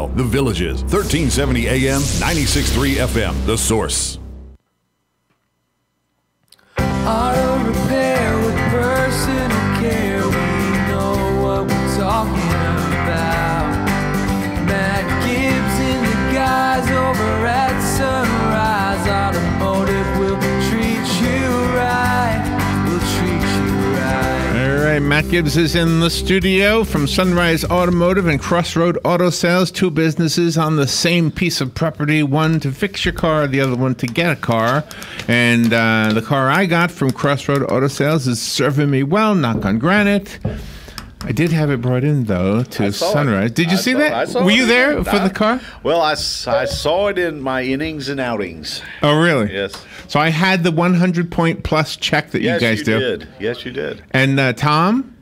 The Villages, 1370 AM, 96.3 FM, The Source. Auto repair with personal care. We know what we're talking about. Matt Gibbs and the guys over at Sunrise Automotive will treat you right. We'll treat you right. All right, Matt Gibbs is in the studio from Sunrise Automotive and Crossroad Auto Sales, two businesses on the same piece of property, one to fix your car, the other one to get a car. And the car I got from Crossroad Auto Sales is serving me well, knock on granite. I did have it brought in, though, to Sunrise. Did you see that? Were you there for the car? Well, I saw it in my innings and outings. Oh, really? Yes. So I had the 100-point plus check that you guys do. Did. Yes, you did. And Tom,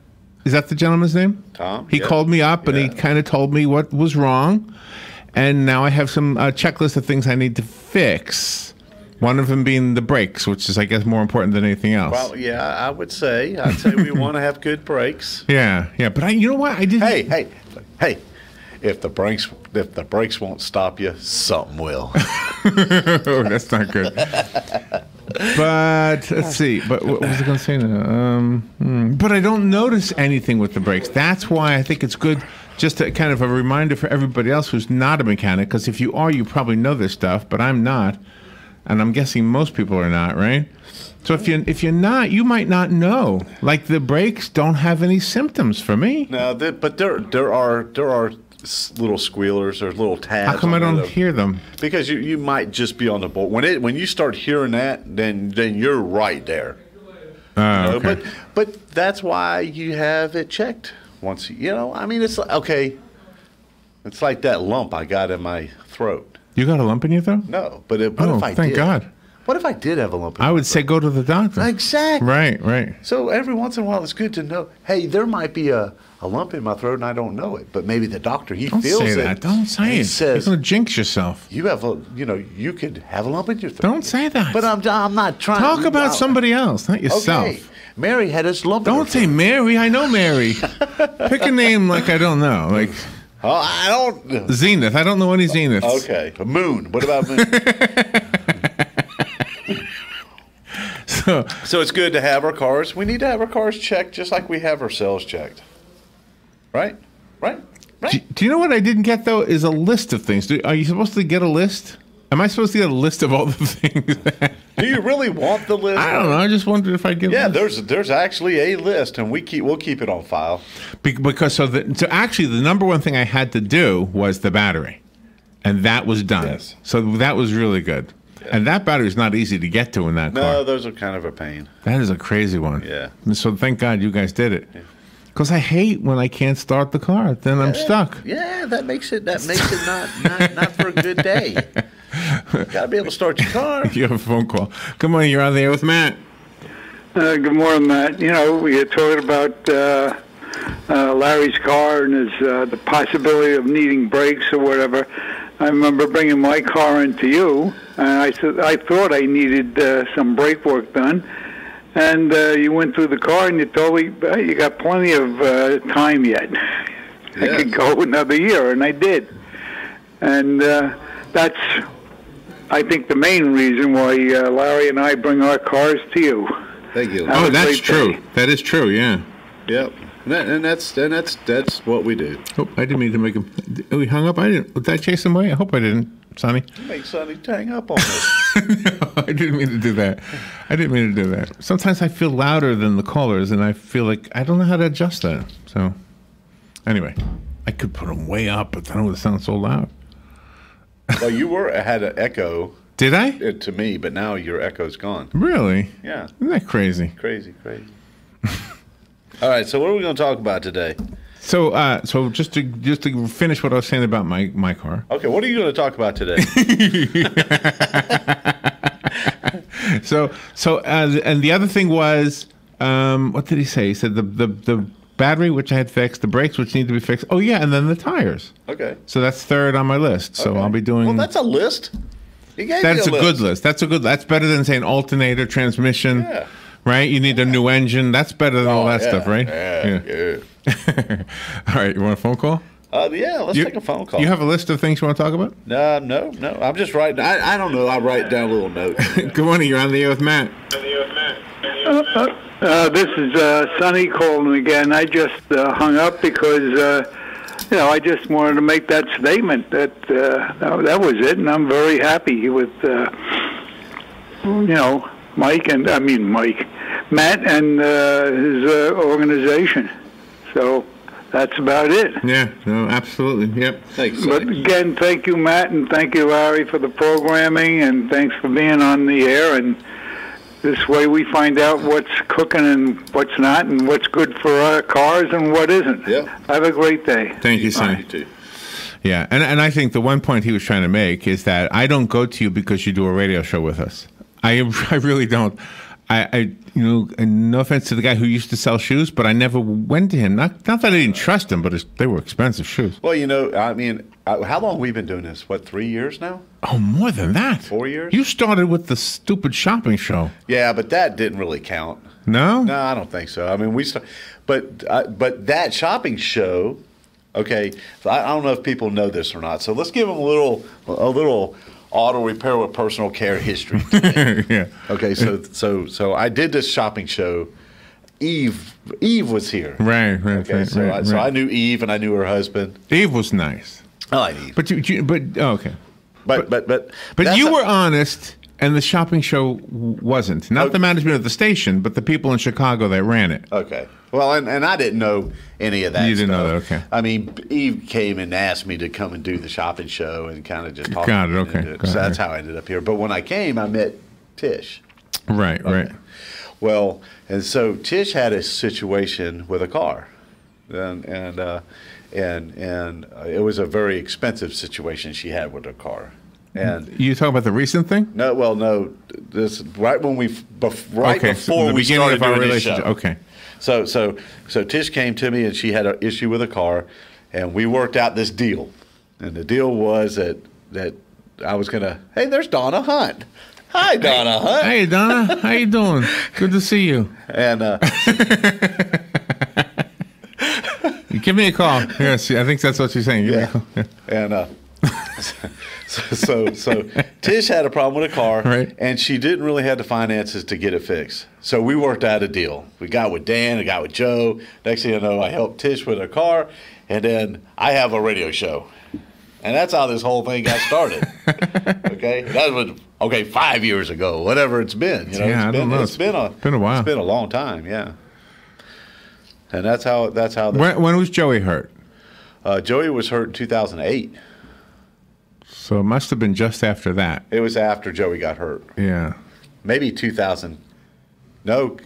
is that the gentleman's name? Tom. He called me up, and he kind of told me what was wrong. And now I have some checklist of things I need to fix. One of them being the brakes, which is, I guess, more important than anything else. Well, yeah, I'd say we want to have good brakes. Yeah. But you know what? I didn't. Hey! If the brakes won't stop you, something will. Oh, that's not good. But let's see. But what was I going to say now? But I don't notice anything with the brakes. That's why I think it's good. Just a kind of a reminder for everybody else who's not a mechanic, because if you are, you probably know this stuff, but I'm not. And I'm guessing most people are not, right? So if you're not, you might not know. Like the brakes don't have any symptoms for me. No, but there are little squealers or little tabs. How come I don't hear them? Because you might just be on the board. When you start hearing that, then you're right there. Okay. But that's why you have it checked once. I mean, it's like, okay. It's like that lump I got in my throat. You got a lump in your throat? No, but if I did? Thank God. What if I did have a lump in I would say go to the doctor. Exactly. Right. So every once in a while, it's good to know, hey, there might be a lump in my throat and I don't know it. But maybe the doctor, Don't feels say it. that. Don't say it. He says, you're going to jinx yourself. you could have a lump in your throat. Don't say that. But I'm not trying. Talk about somebody else, not yourself. Okay. Mary had this lump in her Don't say throat. Mary. I know Mary. Pick a name like I don't know. Like Oh, I don't. Zenith. I don't know any Zeniths. Okay. Moon. What about Moon? So it's good to have our cars. We need to have our cars checked just like we have ourselves checked. Right? Do you know what I didn't get, though, is a list of things. Are you supposed to get a list? Am I supposed to get a list of all the things? Do you really want the list? I don't know. I just wondered if I'd get a list. There's actually a list, and we'll keep it on file. Because actually, the number one thing I had to do was the battery. And that was done. Yes. So that was really good. Yeah. And that battery is not easy to get to in that car. No, those are kind of a pain. That is a crazy one. Yeah. So thank God you guys did it. Because I hate when I can't start the car. Then I'm stuck. Yeah, that makes it not for a good day. Got to be able to start your car. You have a phone call. Come on, you're on the air with Matt. Good morning, Matt. We were talking about Larry's car and his the possibility of needing brakes or whatever. I remember bringing my car into you, and I said I thought I needed some brake work done. And you went through the car and you told me you got plenty of time yet. Yes. I could go another year, and I did. And that's, I think, the main reason why Larry and I bring our cars to you. Thank you. Oh, that's true. That is true. Yeah. Yep. And that's what we do. Oh, I didn't mean to make him. We hung up. Did I chase him away? I hope I didn't, Sonny. You make Sonny hang up on us. No, I didn't mean to do that. Sometimes I feel louder than the callers, and I feel like I don't know how to adjust that. So, anyway, I could put them way up, but then it would sound so loud. Well, you had an echo. Did I? To me, but now your echo's gone. Really? Yeah. Isn't that crazy? Crazy. All right, so what are we going to talk about today? So just to finish what I was saying about my car. Okay, what are you going to talk about today? And the other thing was, what did he say? He said the battery, which I had fixed, the brakes, which need to be fixed. Oh yeah, and then the tires. Okay. So that's third on my list. So okay. I'll be doing. Well, that's a list. That's a good list. That's better than saying alternator, transmission. Yeah. Right? You need a new engine. That's better than all that stuff, right? Yeah. All right. You want a phone call? Yeah, let's take a phone call. You have a list of things you want to talk about? No. I'm just writing. I don't know. I write down little notes. Good morning. You're on the air with Matt. This is Sonny calling again. I just hung up because I just wanted to make that statement that that was it, and I'm very happy with Matt and his organization. So that's about it. Yeah, no, absolutely. Yep. Thanks. But again, thank you, Matt, and thank you, Larry, for the programming, and thanks for being on the air. And this way we find out what's cooking and what's not, and what's good for our cars and what isn't. Yep. Have a great day. Thank you, Sonny. too. Yeah, and I think the one point he was trying to make is that I don't go to you because you do a radio show with us. I really don't. I no offense to the guy who used to sell shoes, but I never went to him. Not that I didn't trust him, but they were expensive shoes. Well, I mean, how long have we been doing this? What, 3 years now? Oh, more than that. 4 years? You started with the stupid shopping show. Yeah, but that didn't really count. No? No, I don't think so. I mean, but that shopping show. Okay, so I don't know if people know this or not. So let's give them a little auto repair with personal care history. Yeah. Okay, so I did this shopping show. Eve was here. Right. Okay, so I knew Eve and I knew her husband. Eve was nice. I like Eve. Okay. But you were honest, and the shopping show wasn't. Not the management of the station, but the people in Chicago that ran it. Okay. Well, and I didn't know any of that. You didn't stuff. know that, okay. I mean, Eve came and asked me to come and do the shopping show and kind of just talk. Got it, okay. So that's how I ended up here. But when I came, I met Tish. Right, Okay. right. Well, and so Tish had a situation with a car, and it was a very expensive situation she had with her car. And You talking about the recent thing? no. This right when before the we beginning started of our doing this show. relationship. Okay. So Tish came to me and she had an issue with a car, and we worked out this deal. And the deal was that I was gonna. Hey, there's Donna Hunt. Hi, Donna Hunt. Hey, Donna. How you doing? Good to see you. And Give me a call. Yes, I think that's what she's saying. Give me a call. Yeah. and so Tish had a problem with a car, Right. and she didn't really have the finances to get it fixed. So we worked out a deal. We got with Dan, I got with Joe. Next thing you know, I helped Tish with her car, and then I have a radio show. And that's how this whole thing got started. Okay? That was 5 years ago, whatever it's been. Yeah, I don't know. It's been a while. It's been a long time, yeah. And that's how When was Joey hurt? Joey was hurt in 2008. So it must have been just after that. It was after Joey got hurt. Yeah. Maybe 2000. No,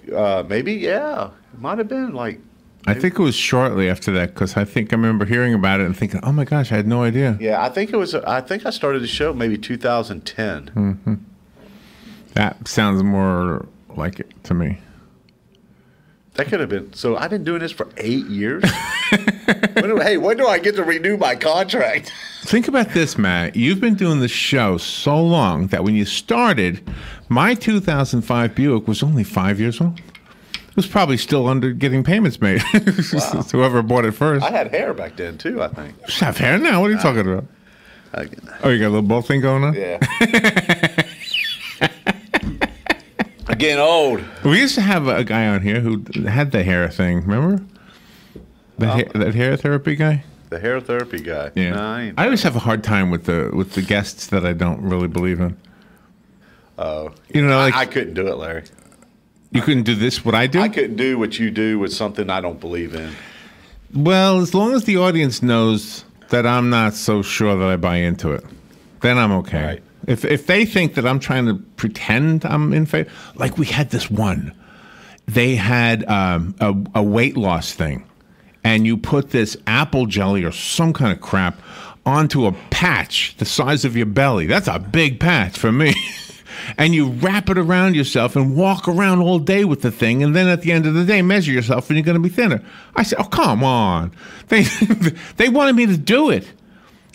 maybe, yeah. It might have been like. I think it was shortly after that, because I think I remember hearing about it and thinking, oh my gosh, I had no idea. Yeah, I think I started the show maybe 2010. Mm-hmm. That sounds more like it to me. That could have been. So I've been doing this for 8 years? when do I get to renew my contract? Think about this, Matt. You've been doing the show so long that when you started, my 2005 Buick was only 5 years old. It was probably still under getting payments made. Wow. Whoever bought it first. I had hair back then, too, I think. You have hair now? What are you talking about? Oh, you got a little bald thing going on? Yeah. I'm getting old. We used to have a guy on here who had the hair thing, remember? That hair therapy guy? The hair therapy guy. Yeah. No, I always have a hard time with the guests that I don't really believe in. Oh. Like I couldn't do it, Larry. You couldn't do this, what I do? I couldn't do what you do with something I don't believe in. Well, as long as the audience knows that I'm not so sure that I buy into it, then I'm okay. Right. If they think that I'm trying to pretend I'm in favor, like we had this one, they had a weight loss thing, and you put this apple jelly or some kind of crap onto a patch the size of your belly. That's a big patch for me. And you wrap it around yourself and walk around all day with the thing, and then at the end of the day, measure yourself, and you're going to be thinner. I said, oh, come on. They wanted me to do it.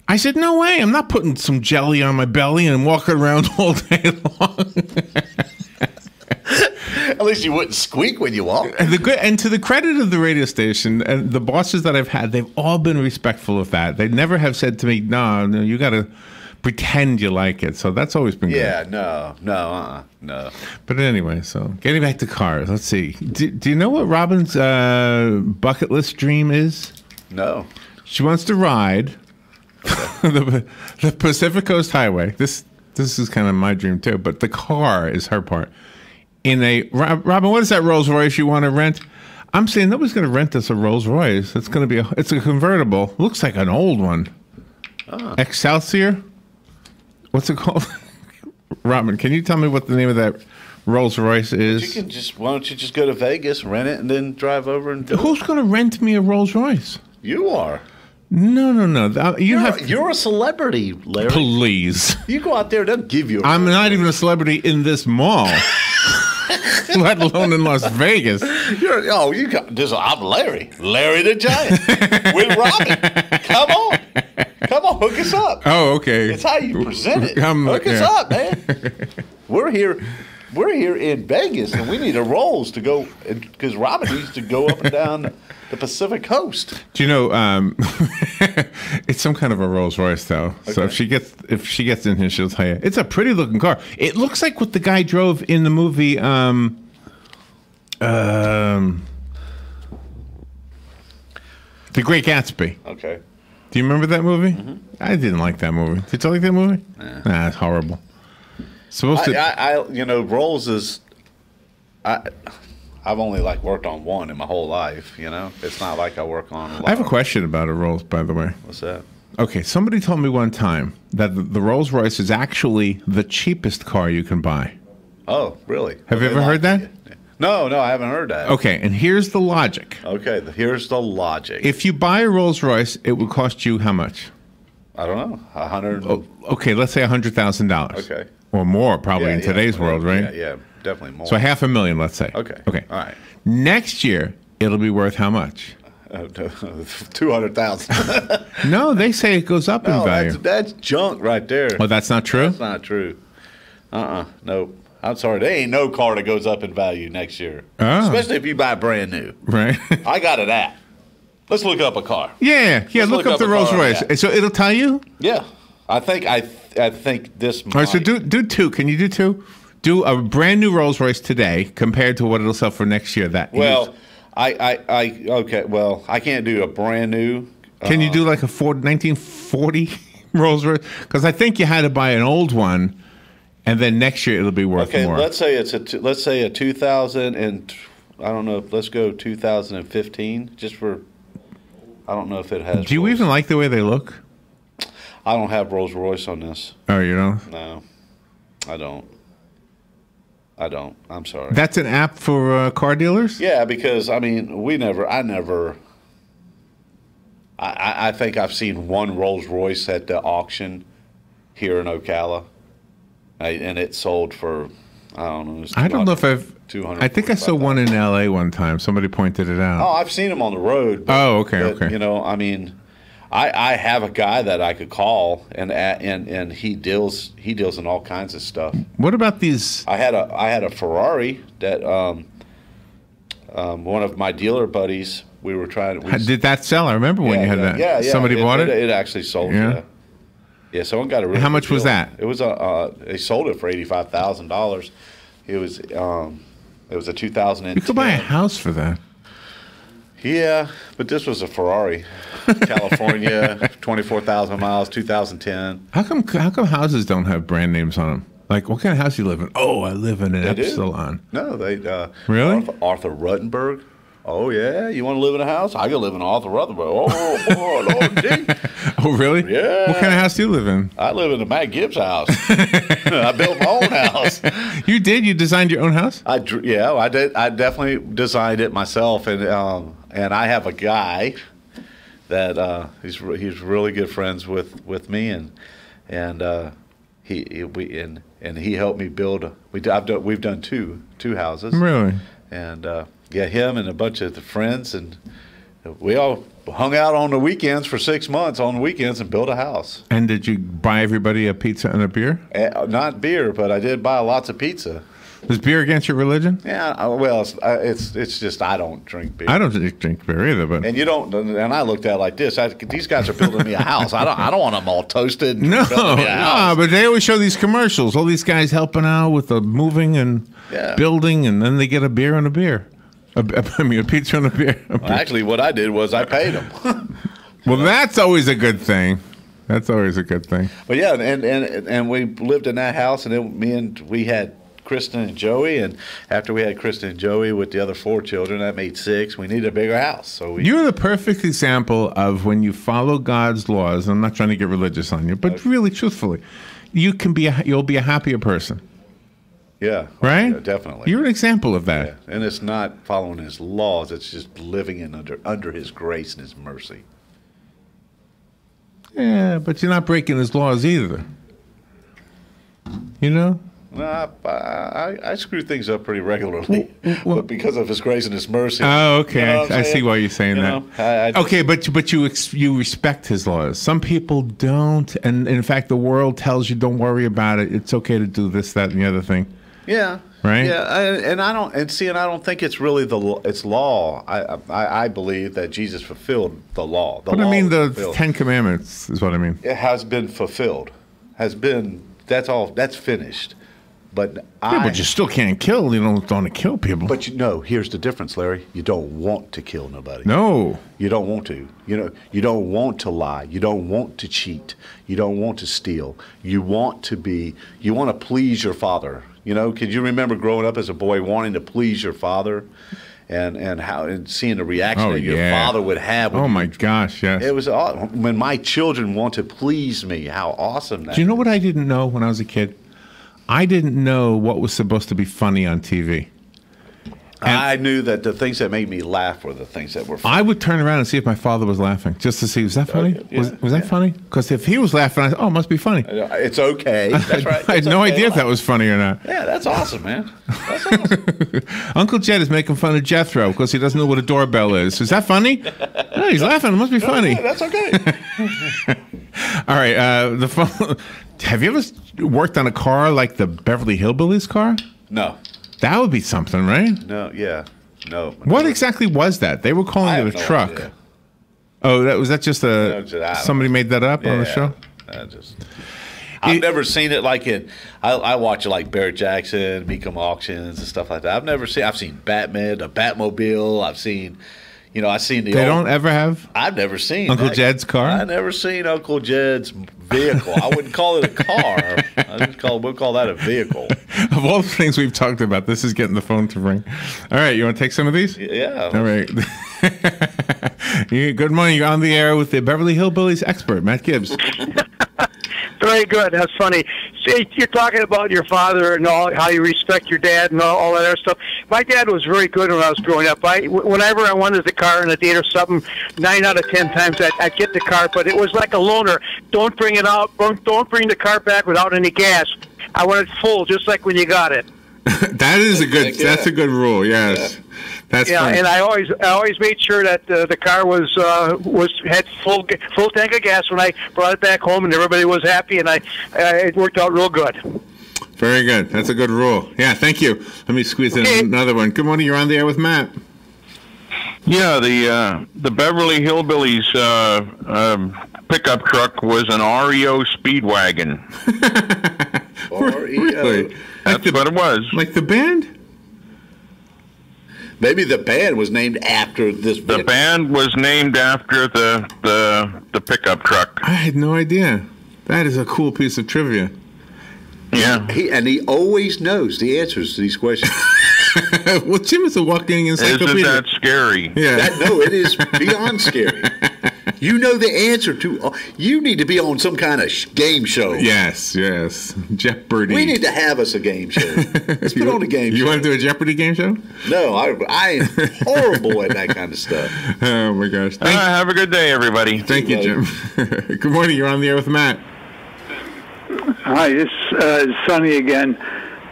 I said, no way. I'm not putting some jelly on my belly and walking around all day long. least you wouldn't squeak when you walk. And to the credit of the radio station and the bosses that I've had, they've all been respectful of that. They never have said to me, no, you got to pretend you like it. So that's always been good. No. But anyway, so getting back to cars, let's see. Do you know what Robin's bucket list dream is? No. She wants to ride the Pacific Coast Highway. This is kind of my dream too, but the car is her part. Robin, what is that Rolls Royce you want to rent? I'm saying nobody's going to rent us a Rolls Royce. It's going to be it's a convertible. Looks like an old one. Excelsior. What's it called? Robin, can you tell me what the name of that Rolls Royce is? Why don't you just go to Vegas, rent it, and then drive over and do Who's going to rent me a Rolls Royce? You are. No. You're a celebrity, Larry. Please. You go out there, they'll give you. I'm not even a celebrity in this mall, let alone in Las Vegas. I'm Larry the Giant with Robin. Come on, hook us up. Oh, okay. It's how you present it. Hook us up, man. We're here in Vegas, and we need a Rolls to go because Robin needs to go up and down the Pacific Coast. Do you know? It's some kind of a Rolls Royce, though. Okay. So if she gets in here, she'll tell you it's a pretty looking car. It looks like what the guy drove in the movie. The Great Gatsby. Okay. Do you remember that movie? Mm-hmm. I didn't like that movie. Did you like that movie? Nah, it's horrible. Rolls is. I've only worked on one in my whole life. It's not like I work on. I have a question about a Rolls, by the way. What's that? Okay, somebody told me one time that the Rolls Royce is actually the cheapest car you can buy. Oh, really? Have you ever heard that? No, I haven't heard that. Okay, and here's the logic. Okay, here's the logic. If you buy a Rolls Royce, it would cost you how much? I don't know. Okay, let's say $100,000. Okay. Or more, probably in today's world, right? Yeah, definitely more. So $500,000, let's say. Okay. All right. Next year, it'll be worth how much? 200,000. No, they say it goes up in value. That's junk right there. Oh, that's not true? That's not true. No. I'm sorry. There ain't no car that goes up in value next year. Oh. Especially if you buy brand new. Right. I got it at. Let's look up a car. Yeah. Look up the Rolls Royce. So it'll tell you? Yeah. I think this might. All right, so do two. Can you do two? Do a brand new Rolls Royce today compared to what it'll sell for next year. Okay. Well, I can't do a brand new. Can you do like a 1940 Rolls Royce? Because I think you had to buy an old one, and then next year it'll be worth more. Okay, let's say a 2000 and I don't know. Let's go 2015. Just for I don't know if it has. Do you even like the way they look? I don't have Rolls Royce on this. Oh, you don't? No, I don't. I'm sorry. That's an app for car dealers? Yeah, because I think I've seen one Rolls Royce at the auction here in Ocala, and it sold for I don't know. I don't know if I think I saw one in L.A. one time. Somebody pointed it out. Oh, I've seen them on the road. Okay. I have a guy that I could call, and he deals in all kinds of stuff. What about these? I had a Ferrari that one of my dealer buddies. We were trying. Did that sell? I remember when you had that. Yeah. Somebody bought it. It actually sold. Yeah. Someone got a really. How much was that? It was they sold it for $85,000. It was a 2010. You could buy a house for that. Yeah, but this was a Ferrari, California, 24,000 miles, 2010. How come houses don't have brand names on them? Like, what kind of house you live in? Oh, I live in an Epsilon. No, they really Arthur Ruttenberg. Oh yeah, you want to live in a house? I could live in Arthur Ruthenberg. Oh, Lord, gee. Oh really? Yeah. What kind of house do you live in? I live in the Matt Gibbs house. I built my own house. You did? You designed your own house? I did. I definitely designed it myself, and I have a guy that he's really good friends with me, and he helped me build. We've done two houses. Really? And him and a bunch of the friends, and we all hung out on the weekends for 6 months on the weekends and built a house. And did you buy everybody a pizza and a beer? Not beer, but I did buy lots of pizza. Is beer against your religion? Yeah, well, it's just I don't drink beer. I don't drink beer either, but And you don't. And I looked at it like this. These guys are building me a house. I don't want them all toasted. no, building me a house. but they always show these commercials. All these guys helping out with the moving and building, and then they get a beer and a beer. I mean, a pizza and a beer. Well, actually, what I did was I paid them. Well, that's always a good thing. That's always a good thing. But yeah, and we lived in that house, and then we had Kristen and Joey, and after we had Kristen and Joey with the other 4 children, that made 6. We needed a bigger house, so You're the perfect example of when you follow God's laws. I'm not trying to get religious on you, but really, truthfully, you'll be a happier person. Yeah. Right? Yeah, definitely. You're an example of that. Yeah. And it's not following his laws, it's just living under his grace and his mercy. Yeah, but you're not breaking his laws either. You know? I screw things up pretty regularly, but because of his grace and his mercy. Oh, okay. You know what I'm I see saying? why you're saying that. Okay, but you respect his laws. Some people don't, and in fact, the world tells you don't worry about it. It's okay to do this, that, and the other thing. Yeah. Right. Yeah, and I don't think it's really it's law. I believe that Jesus fulfilled the law. But law I mean, the fulfilled. 10 Commandments is what I mean. It has been fulfilled. That's all. That's finished. But But you still can't kill. You don't want to kill people. But here's the difference, Larry. You don't want to kill nobody. No. You don't want to. You don't want to lie. You don't want to cheat. You don't want to steal. You want to please your father. Could you remember growing up as a boy wanting to please your father, and seeing the reaction that your father would have? Oh my gosh, yes. It was when my children want to please me. How awesome that! Do you know what I didn't know when I was a kid? I didn't know what was supposed to be funny on TV. And I knew that the things that made me laugh were the things that were funny. I would turn around and see if my father was laughing, just to see, was that funny? Yeah, was that funny? Because if he was laughing, I said, it must be funny. It's okay. That's right. I had no idea if that was funny or not. Yeah, that's awesome, man. That's awesome. Uncle Jed is making fun of Jethro because he doesn't know what a doorbell is. Is that funny? No, he's laughing. It must be funny. Yeah, that's okay. All right. The phone. Have you ever worked on a car like the Beverly Hillbillies car? No. That would be something, right? No, yeah. No. What exactly was that? They were calling it a truck. Idea. Oh, was that just somebody made that up on the show? I've never seen it like in. I watch it like Barrett Jackson, Mecum Auctions, and stuff like that. I've seen Batman, a Batmobile. I've seen the. They don't ever have. I've never seen Uncle Jed's car. I've never seen Uncle Jed's vehicle. I wouldn't call it a car. We'll call that a vehicle. Of all the things we've talked about, this is getting the phone to ring. All right, you want to take some of these? Yeah. All right. Good morning. You're on the air with the Beverly Hillbillies expert, Matt Gibbs. Very good. That's funny. See, you're talking about your father and how you respect your dad and all that other stuff. My dad was very good when I was growing up. Whenever I wanted the car on a date or something, 9 out of 10 times I'd get the car, but it was like a loaner. Don't bring it out. Don't bring the car back without any gas. I want it full, just like when you got it. That's a good rule. Yes. That's funny. And I always made sure that the car had full tank of gas when I brought it back home, and everybody was happy, and it worked out real good. Very good. That's a good rule. Yeah, thank you. Let me squeeze in another one. Good morning. You're on the air with Matt. Yeah, the Beverly Hillbillies pickup truck was an REO Speedwagon. REO. That's what it was. Like the band? Maybe the band was named after this. The band was named after the pickup truck. I had no idea. That is a cool piece of trivia. Yeah. He always knows the answers to these questions. Well, Jim is a walking encyclopedia. Isn't that scary? Yeah. No, it is beyond scary. You know the answer to. You need to be on some kind of game show. Yes. Jeopardy. We need to have us a game show. Let's put on a game show. You want to do a Jeopardy game show? No, I am horrible at that kind of stuff. Oh, my gosh. Have a good day, everybody. Thank you, Jim. Good morning. You're on the air with Matt. Hi, this is Sonny again.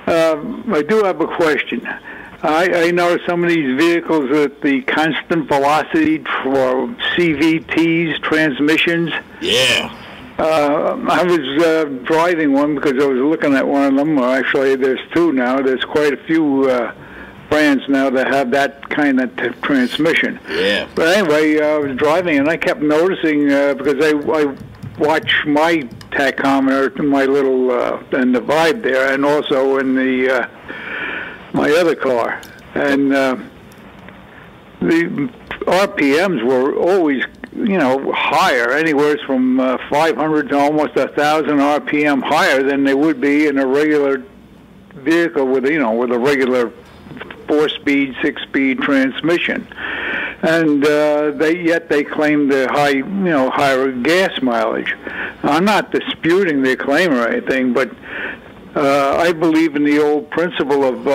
I do have a question. I know some of these vehicles with the constant velocity for CVTs, transmissions. Yeah. I was driving one because I was looking at one of them. Well, actually, there's two now. There's quite a few brands now that have that kind of transmission. Yeah. But anyway, I was driving, and I kept noticing, because I watch my tachometer, my little, and the Vibe there, and also in the my other car. And the RPMs were always, higher, anywhere from 500 to almost 1,000 RPM higher than they would be in a regular vehicle with a regular 4-speed, 6-speed transmission. And they claim the higher gas mileage. I'm not disputing their claim or anything, but I believe in the old principle of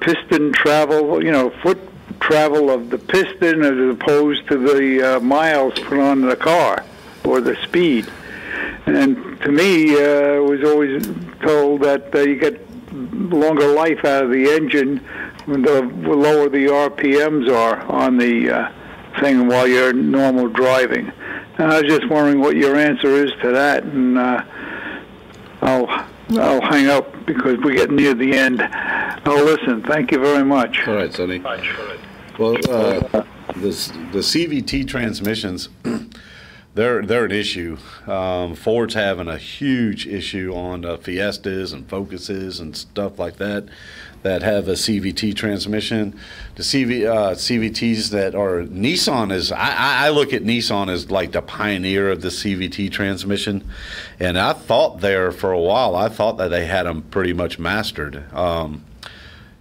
piston travel, foot travel of the piston as opposed to the miles put on the car or the speed. And to me, I was always told that you get longer life out of the engine the lower the RPMs are on the thing while you're normal driving. And I was just wondering what your answer is to that, and I'll hang up because we're getting near the end. I'll listen. Thank you very much. All right, Sonny. Well, the CVT transmissions, they're an issue. Ford's having a huge issue on Fiestas and Focuses and stuff like that have a CVT transmission. The CVTs that are Nissan is, I look at Nissan as like the pioneer of the CVT transmission, and I thought there for a while, I thought that they had them pretty much mastered.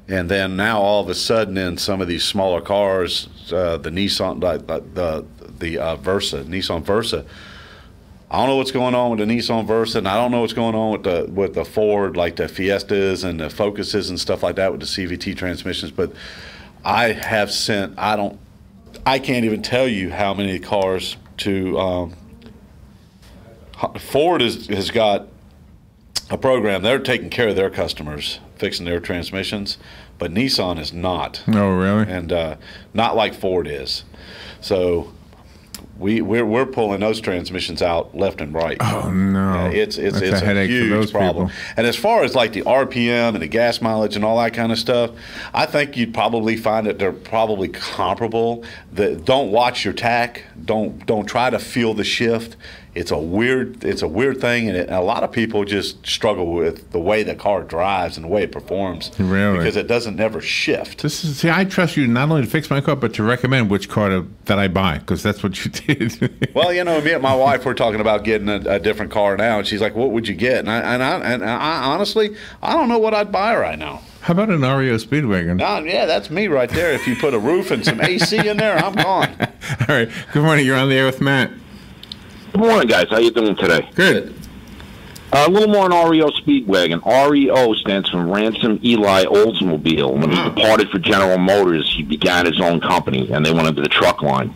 And then now all of a sudden in some of these smaller cars, the Nissan, the Versa, Nissan Versa, I don't know what's going on with the Nissan Versa, and I don't know what's going on with the Ford, like the Fiestas and the Focuses and stuff like that with the CVT transmissions. But I can't even tell you how many cars to Ford has got a program. They're taking care of their customers, fixing their transmissions, but Nissan is not. Oh, really? And not like Ford is. So we're pulling those transmissions out left and right. Oh no! It's a huge problem. People. And as far as like the RPM and the gas mileage and all that kind of stuff, I think you'd probably find that they're probably comparable. Don't watch your tach. Don't try to feel the shift. It's a weird thing, and a lot of people just struggle with the way the car drives and the way it performs. Really? Because it doesn't never shift. See, I trust you not only to fix my car, but to recommend which car that I buy, because that's what you did. Well, me and my wife were talking about getting a different car now, and she's like, "What would you get?" And I honestly, I don't know what I'd buy right now. How about an REO Speedwagon? Yeah, that's me right there. If you put a roof and some AC in there, I'm gone. All right. Good morning. You're on the air with Matt. Good morning, guys. How you doing today? Good. A little more on REO Speedwagon. REO stands for Ransom Eli Oldsmobile. When he departed for General Motors, he began his own company, and they went into the truck line.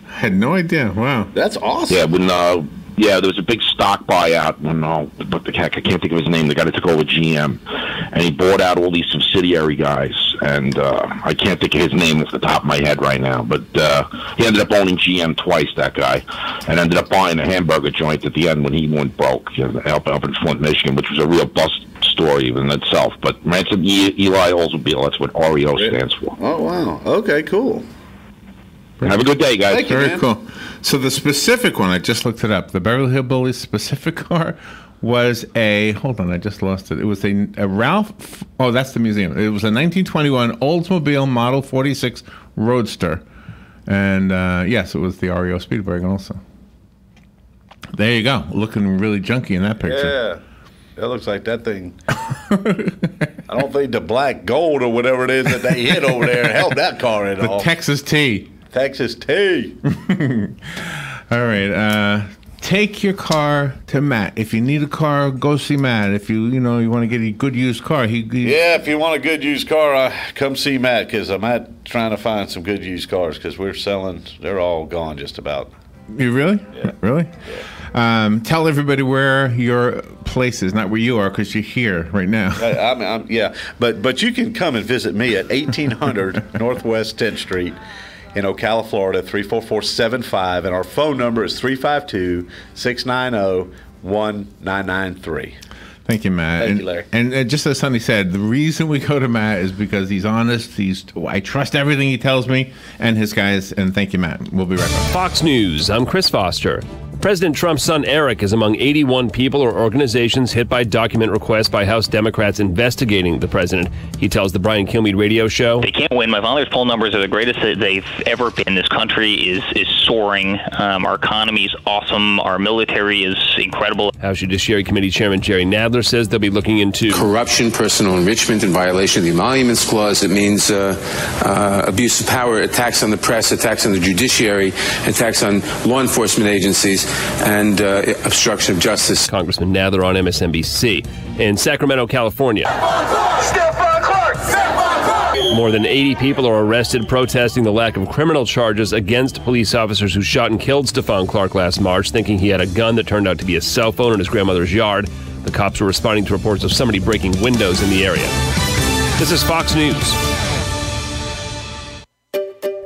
I had no idea. Wow. That's awesome. Yeah, there was a big stock buyout when, what the heck, I can't think of his name, the guy that took over GM, and he bought out all these subsidiary guys, and I can't think of his name off the top of my head right now, but he ended up owning GM twice, that guy, and ended up buying a hamburger joint at the end when he went broke, up in Flint, Michigan, which was a real bust story in itself. But Ransom Eli Oldsmobile, that's what REO stands for. Oh, wow. Okay, cool. Have a good day, guys. Thank you, Very man. cool. So the specific one, I just looked it up. The Beverly Hillbillies specific car was hold on, I just lost it. It was a Ralph, that's the museum. It was a 1921 Oldsmobile Model 46 Roadster. And yes, it was the REO Speedwagon also. There you go. Looking really junky in that picture. Yeah. That looks like that thing. I don't think the black gold or whatever it is that they hit over there held that car at all. The Texas T. Texas T. All right. Take your car to Matt. If you need a car, go see Matt. If you want to get a good used car, yeah. If you want a good used car, come see Matt, because I'm trying to find some good used cars because we're selling. They're all gone just about. You really? Yeah. Really? Yeah. Tell everybody where your place is, not where you are, because you're here right now. Yeah, but you can come and visit me at 1800 Northwest 10th Street in Ocala, Florida, 34475. And our phone number is 352-690-1993. Thank you, Matt. Thank you, Larry. And just as Sonny said, the reason we go to Matt is because he's honest. I trust everything he tells me and his guys. And thank you, Matt. We'll be right back. Fox News, I'm Chris Foster. President Trump's son Eric is among 81 people or organizations hit by document requests by House Democrats investigating the president. He tells the Brian Kilmeade radio show. They can't win. My father's poll numbers are the greatest that they've ever been. This country is soaring. Our economy is awesome. Our military is incredible. House Judiciary Committee Chairman Jerry Nadler says they'll be looking into corruption, personal enrichment in violation of the Emoluments Clause. It means abuse of power, attacks on the press, attacks on the judiciary, attacks on law enforcement agencies, and obstruction of justice. Congressman Nadler on MSNBC. In Sacramento, California. More than 80 people are arrested protesting the lack of criminal charges against police officers who shot and killed Stephon Clark last March, thinking he had a gun that turned out to be a cell phone in his grandmother's yard. The cops were responding to reports of somebody breaking windows in the area. This is Fox News.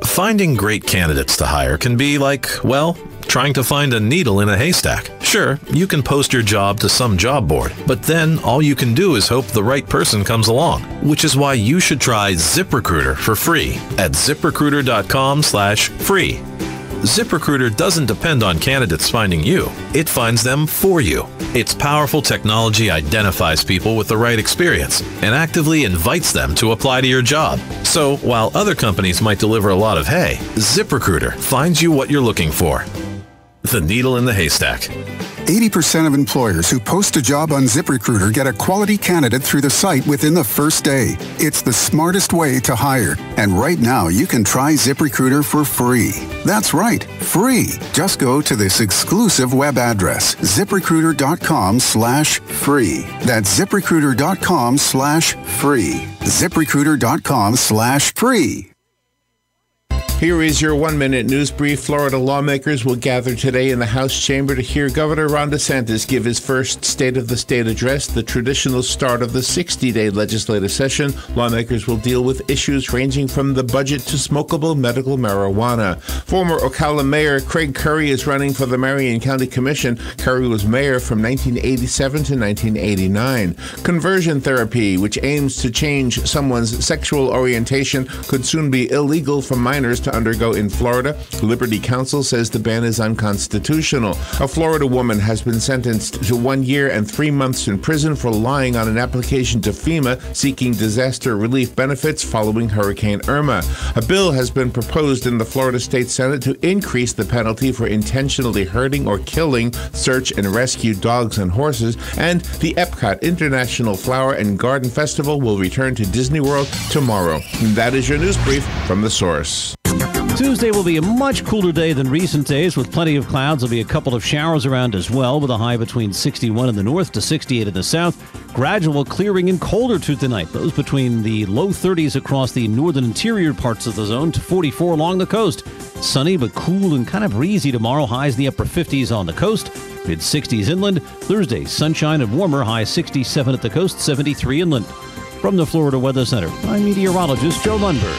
Finding great candidates to hire can be like, well, trying to find a needle in a haystack. Sure, you can post your job to some job board, but then all you can do is hope the right person comes along, which is why you should try ZipRecruiter for free at ZipRecruiter.com/free. ZipRecruiter doesn't depend on candidates finding you. It finds them for you. Its powerful technology identifies people with the right experience and actively invites them to apply to your job. So while other companies might deliver a lot of hay, ZipRecruiter finds you what you're looking for. The needle in the haystack. 80% of employers who post a job on ZipRecruiter get a quality candidate through the site within the first day. It's the smartest way to hire. And right now, you can try ZipRecruiter for free. That's right, free. Just go to this exclusive web address, ZipRecruiter.com/free. That's ZipRecruiter.com/free. ZipRecruiter.com/free. Here is your 1-minute news brief. Florida lawmakers will gather today in the House chamber to hear Governor Ron DeSantis give his first State of the State address, the traditional start of the 60-day legislative session. Lawmakers will deal with issues ranging from the budget to smokable medical marijuana. Former Ocala Mayor Craig Curry is running for the Marion County Commission. Curry was mayor from 1987 to 1989. Conversion therapy, which aims to change someone's sexual orientation, could soon be illegal for minors to undergo in Florida. Liberty Counsel says the ban is unconstitutional. A Florida woman has been sentenced to 1 year and 3 months in prison for lying on an application to FEMA seeking disaster relief benefits following Hurricane Irma. A bill has been proposed in the Florida State Senate to increase the penalty for intentionally hurting or killing search and rescue dogs and horses. And the Epcot International Flower and Garden Festival will return to Disney World tomorrow. And that is your news brief from The Source. Tuesday will be a much cooler day than recent days with plenty of clouds. There'll be a couple of showers around as well, with a high between 61 in the north to 68 in the south. Gradual clearing and colder through the night. Those between the low 30s across the northern interior parts of the zone to 44 along the coast. Sunny but cool and kind of breezy tomorrow. Highs in the upper 50s on the coast. Mid 60s inland. Thursday, sunshine and warmer. High 67 at the coast, 73 inland. From the Florida Weather Center, I'm meteorologist Joe Lundberg.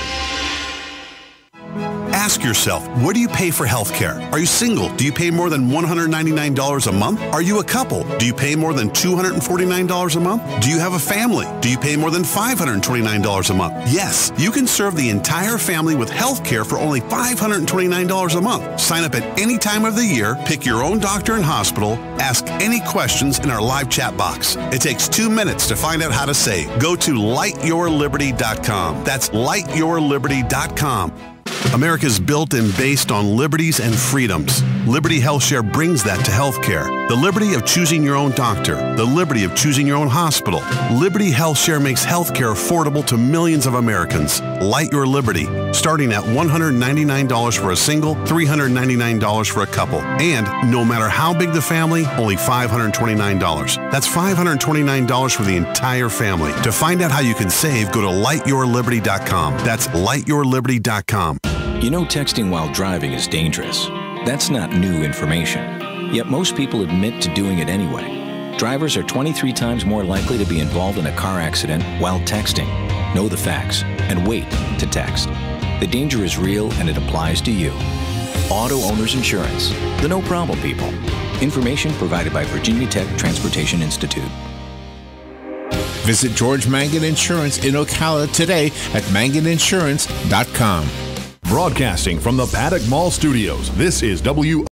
Ask yourself, what do you pay for health care? Are you single? Do you pay more than $199 a month? Are you a couple? Do you pay more than $249 a month? Do you have a family? Do you pay more than $529 a month? Yes, you can serve the entire family with health care for only $529 a month. Sign up at any time of the year, pick your own doctor and hospital, ask any questions in our live chat box. It takes 2 minutes to find out how to save. Go to lightyourliberty.com. That's lightyourliberty.com. America is built and based on liberties and freedoms. Liberty HealthShare brings that to healthcare. The liberty of choosing your own doctor. The liberty of choosing your own hospital. Liberty HealthShare makes healthcare affordable to millions of Americans. Light your liberty, starting at $199 for a single, $399 for a couple. And no matter how big the family, only $529. That's $529 for the entire family. To find out how you can save, go to lightyourliberty.com. That's lightyourliberty.com. You know, texting while driving is dangerous. That's not new information. Yet most people admit to doing it anyway. Drivers are 23 times more likely to be involved in a car accident while texting. Know the facts and wait to text. The danger is real and it applies to you. Auto Owners Insurance, the no problem people. Information provided by Virginia Tech Transportation Institute. Visit George Mangan Insurance in Ocala today at manganinsurance.com. Broadcasting from the Paddock Mall Studios, this is